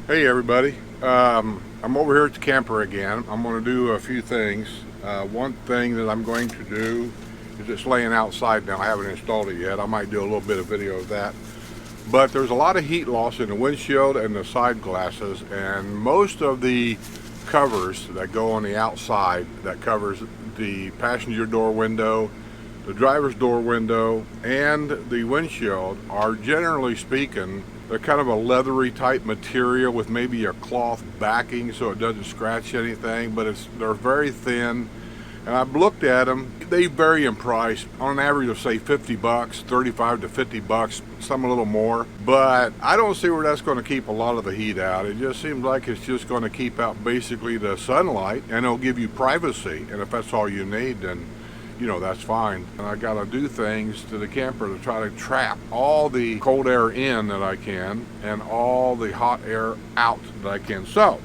Hey everybody, I'm over here at the camper again. I'm going to do a few things. One thing that I'm going to do is it's laying outside now. I haven't installed it yet. I might do a little bit of video of that. But there's a lot of heat loss in the windshield and the side glasses, and most of the covers that go on the outside that covers the passenger door window, the driver's door window, and the windshield are, generally speaking, they're kind of a leathery type material with maybe a cloth backing so it doesn't scratch anything, but they're very thin. And I've looked at them. They vary in price, on an average of say 50 bucks, 35 to 50 bucks, some a little more. But I don't see where that's going to keep a lot of the heat out. It just seems like it's just going to keep out basically the sunlight, and it'll give you privacy. And if that's all you need, then that's fine. And I got to do things to the camper to try to trap all the cold air in that I can and all the hot air out that I can. So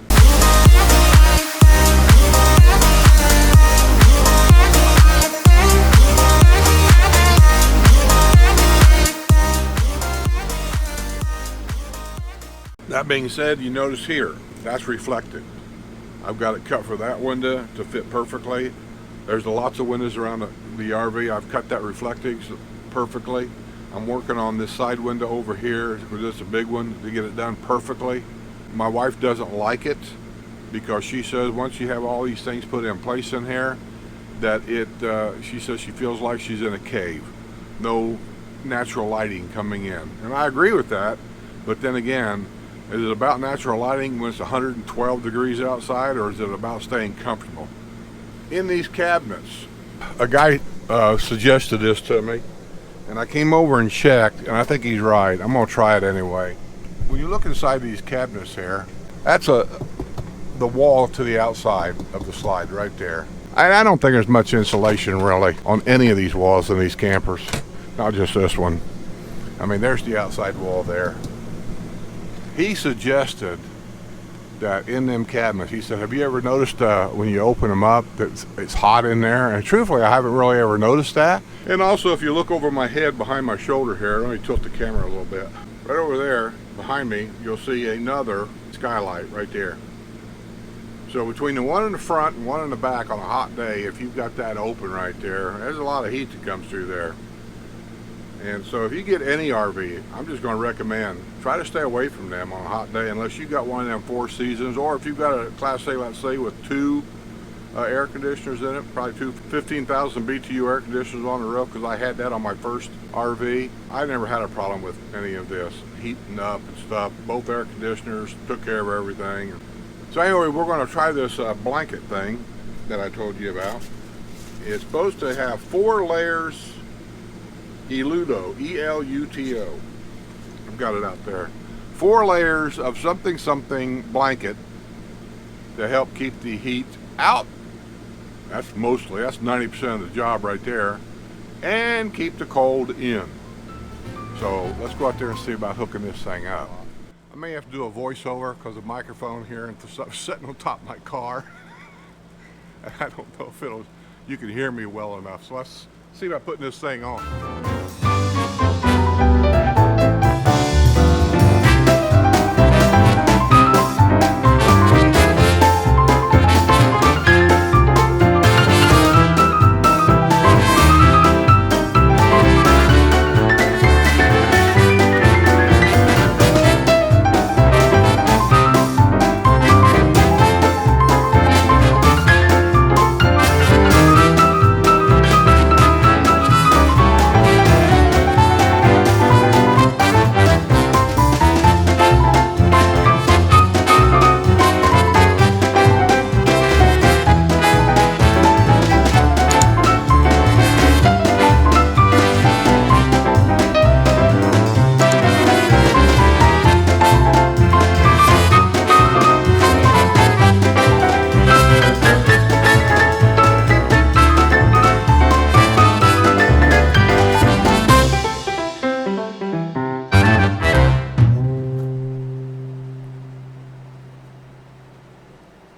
that being said, you notice here, that's reflected. I've got it cut for that window to fit perfectly. There's lots of windows around the RV. I've cut that reflecting perfectly. I'm working on this side window over here, just a big one, to get it done perfectly. My wife doesn't like it because she says once you have all these things put in place in here, that she says she feels like she's in a cave. No natural lighting coming in. And I agree with that, but then again, is it about natural lighting when it's 112 degrees outside, or is it about staying comfortable? In these cabinets, a guy suggested this to me, and I came over and checked, and I think he's right. I'm going to try it anyway. When you look inside these cabinets here, that's the wall to the outside of the slide right there. I don't think there's much insulation really on any of these walls in these campers, not just this one. I mean, there's the outside wall there. He suggested that in them cabinets, he said, have you ever noticed when you open them up that it's hot in there? And truthfully, I haven't really ever noticed that. And also, if you look over my head behind my shoulder here, let me tilt the camera a little bit. Right over there behind me, you'll see another skylight right there. So between the one in the front and one in the back on a hot day, if you've got that open right there, there's a lot of heat that comes through there. And so if you get any RV, I'm just going to recommend, try to stay away from them on a hot day unless you got one of them Four Seasons, or if you've got a Class A, let's say, with two air conditioners in it, probably two 15,000 BTU air conditioners on the roof, because I had that on my first RV. I never had a problem with any of this heating up and stuff. Both air conditioners took care of everything. So anyway, we're going to try this blanket thing that I told you about. It's supposed to have 4 layers Eluto, E-L-U-T-O. I've got it out there. 4 layers of something blanket to help keep the heat out. That's 90% of the job right there. And keep the cold in. So let's go out there and see about hooking this thing up. I may have to do a voiceover because the microphone here and stuff sitting on top of my car. I don't know if you can hear me well enough. So let's see about putting this thing on.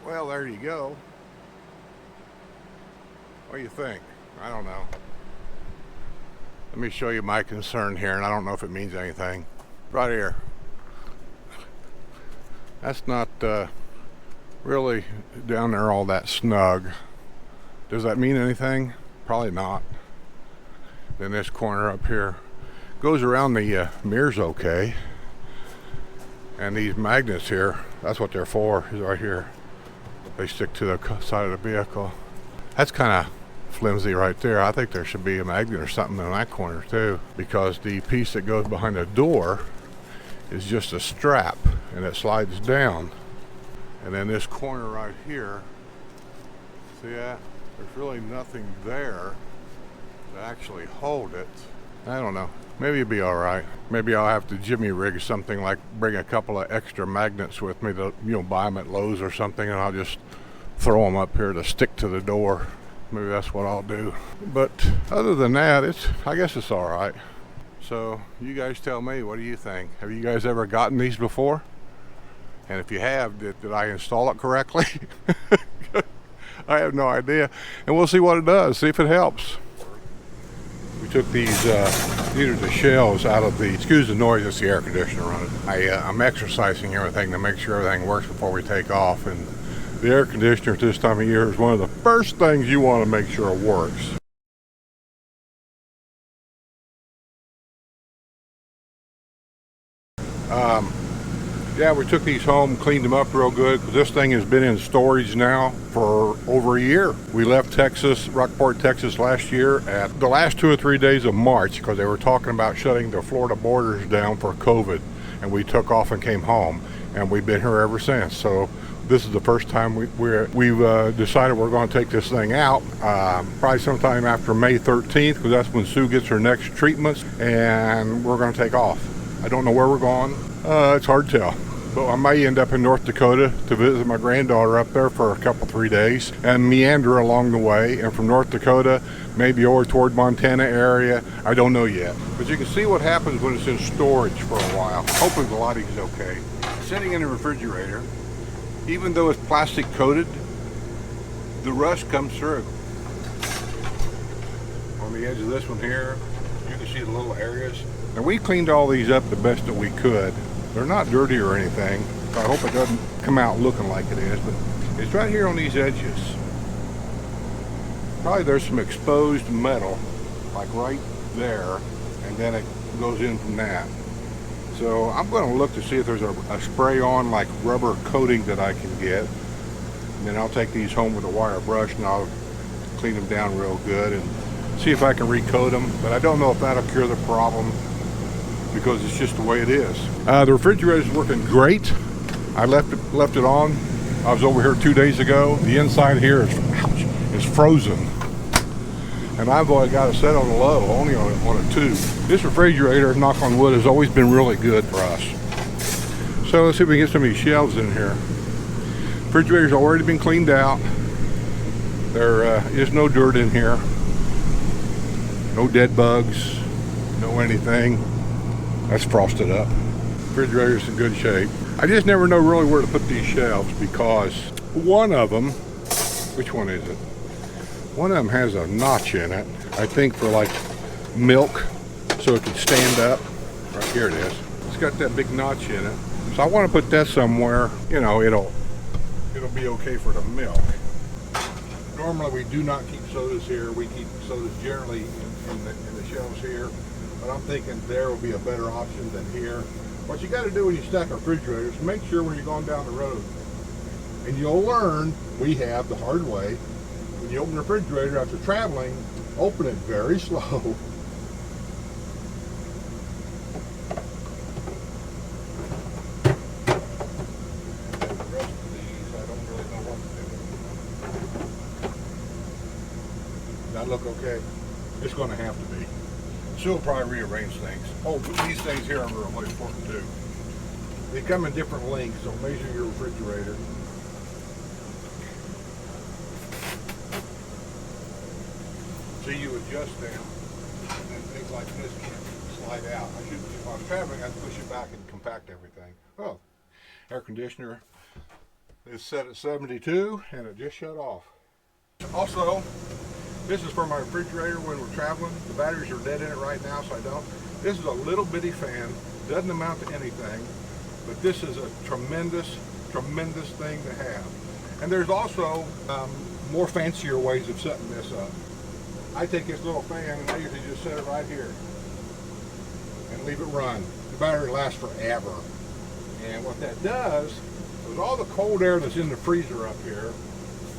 Well, there you go. What do you think? I don't know. Let me show you my concern here, and I don't know if it means anything. Right here. That's not really down there all that snug. Does that mean anything? Probably not. Then this corner up here goes around the mirrors okay. And these magnets here, that's what they're for, is right here. They stick to the side of the vehicle. That's kind of flimsy right there. I think there should be a magnet or something in that corner too, because the piece that goes behind the door is just a strap and it slides down. And then this corner right here, see that? There's really nothing there to actually hold it. I don't know. Maybe it'll be all right. Maybe I'll have to jimmy rig something, like bring a couple of extra magnets with me to, buy them at Lowe's or something, and I'll just throw them up here to stick to the door. Maybe that's what I'll do. But other than that, I guess it's all right. So you guys tell me, what do you think? Have you guys ever gotten these before? And if you have, did I install it correctly? I have no idea. And we'll see what it does, see if it helps. We took these are the shelves out of the, excuse the noise, it's the air conditioner running. I'm exercising everything to make sure everything works before we take off. And the air conditioner at this time of year is one of the first things you want to make sure it works. Yeah, we took these home, cleaned them up real good, because this thing has been in storage now for over a year. We left Texas, Rockport, Texas last year at the last 2 or 3 days of March, because they were talking about shutting the Florida borders down for COVID, and we took off and came home, and we've been here ever since. So this is the first time we've decided we're going to take this thing out, probably sometime after May 13th, because that's when Sue gets her next treatments, and we're going to take off. I don't know where we're going. It's hard to tell. But I may end up in North Dakota to visit my granddaughter up there for a couple, 3 days and meander along the way. And from North Dakota, maybe over toward Montana area. I don't know yet. But you can see what happens when it's in storage for a while. Hopefully the lighting is okay. Sitting in the refrigerator, even though it's plastic coated, the rust comes through. On the edge of this one here, you can see the little areas. And we cleaned all these up the best that we could. They're not dirty or anything, so I hope it doesn't come out looking like it is, but it's right here on these edges. Probably there's some exposed metal, like right there, and then it goes in from that. So I'm going to look to see if there's a spray-on like rubber coating that I can get. And then I'll take these home with a wire brush and I'll clean them down real good and see if I can recoat them, but I don't know if that'll cure the problem, because it's just the way it is. The refrigerator's working great. I left it on. I was over here 2 days ago. The inside here is frozen. And I've only got it set on a low, only on a 2. This refrigerator, knock on wood, has always been really good for us. So let's see if we can get some of these shelves in here. Refrigerator's already been cleaned out. There is no dirt in here. No dead bugs, no anything. That's frosted up. Refrigerator's in good shape. I just never know really where to put these shelves, because one of them, which one is it? One of them has a notch in it, I think for like milk, so it can stand up. Right here it is. It's got that big notch in it. So I want to put that somewhere, it'll be okay for the milk. Normally we do not keep sodas here. We keep sodas generally in the shelves here. But I'm thinking there will be a better option than here. What you got to do when you stack a refrigerator is make sure when you're going down the road, and you'll learn, we have the hard way, when you open the refrigerator after traveling, open it very slow. The rest of these, I don't really know what to do. Does that look okay? It's going to have to be. Sue will probably rearrange things. Oh, these things here are really important too. They come in different lengths, so measure your refrigerator. So you adjust them, and then things like this can't slide out. If I was traveling, I'd push it back and compact everything. Oh, air conditioner is set at 72, and it just shut off. Also, this is for my refrigerator when we're traveling. The batteries are dead in it right now, so I don't. This is a little bitty fan, doesn't amount to anything, But this is a tremendous, tremendous thing to have. And there's also more fancier ways of setting this up. I take this little fan and I usually just set it right here and leave it run. The battery lasts forever. And what that does is all the cold air that's in the freezer up here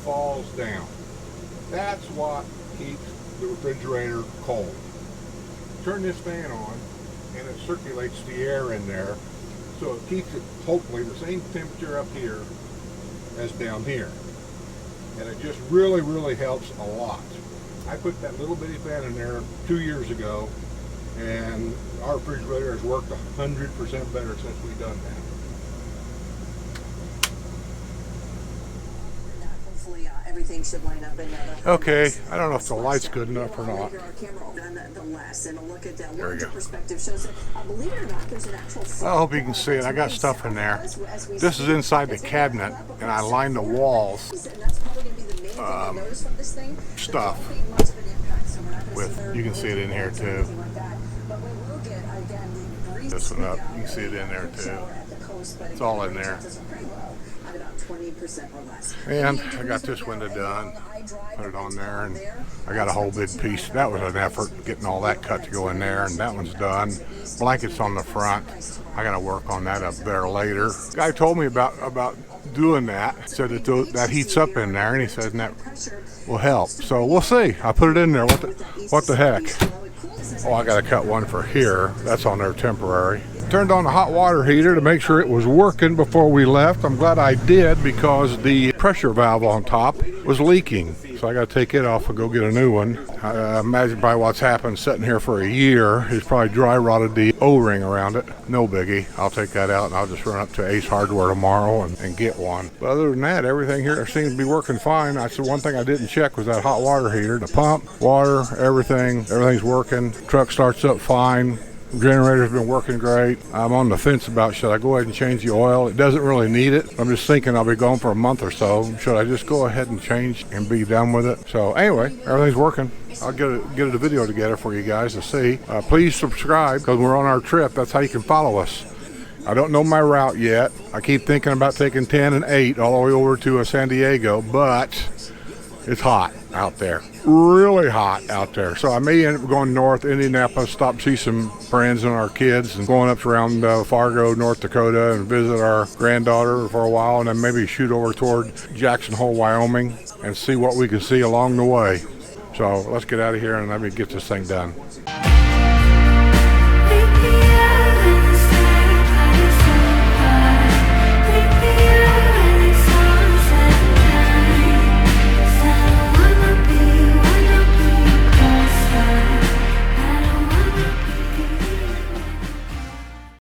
falls down. That's what keeps the refrigerator cold. Turn this fan on and it circulates the air in there, so it keeps it hopefully the same temperature up here as down here. And it just really, really helps a lot. I put that little bitty fan in there 2 years ago, and our refrigerator has worked 100% better since we've done that. Everything should line up in okay, I don't know if the light's good enough or not. There we go. I hope you can see it. I got stuff in there. This is inside the cabinet, and I lined the walls stuff with, you can see it in here too. This one up, you can see it in there too. It's all in there. And I got this window done, put it on there, and I got a whole big piece. That was an effort getting all that cut to go in there, and that one's done. Blankets on the front. I got to work on that up there later. The guy told me about doing that. Said that heats up in there, and he said that will help. So we'll see. I put it in there. What the heck? Oh, I got to cut one for here. That's on there temporary. Turned on the hot water heater to make sure it was working before we left. I'm glad I did, because the pressure valve on top was leaking. So I got to take it off and go get a new one. I imagine probably what's happened sitting here for a year is probably dry rotted the O-ring around it. No biggie. I'll take that out and I'll just run up to Ace Hardware tomorrow and get one. But other than that, everything here seems to be working fine. I said one thing I didn't check was that hot water heater. The pump, water, everything's working. Truck starts up fine. Generator's been working great. I'm on the fence about should I go ahead and change the oil. It doesn't really need it. I'm just thinking I'll be gone for a month or so. Should I just go ahead and change and be done with it? So anyway, everything's working. I'll get a video together for you guys to see. Please subscribe, because we're on our trip. That's how you can follow us. I don't know my route yet. I keep thinking about taking 10 and 8 all the way over to San Diego, but it's hot out there. Really hot out there. So I may end up going north, Indianapolis, stop see some friends and our kids, and going up around Fargo, North Dakota, and visit our granddaughter for a while, and then maybe shoot over toward Jackson Hole, Wyoming, and see what we can see along the way. So let's get out of here and let me get this thing done.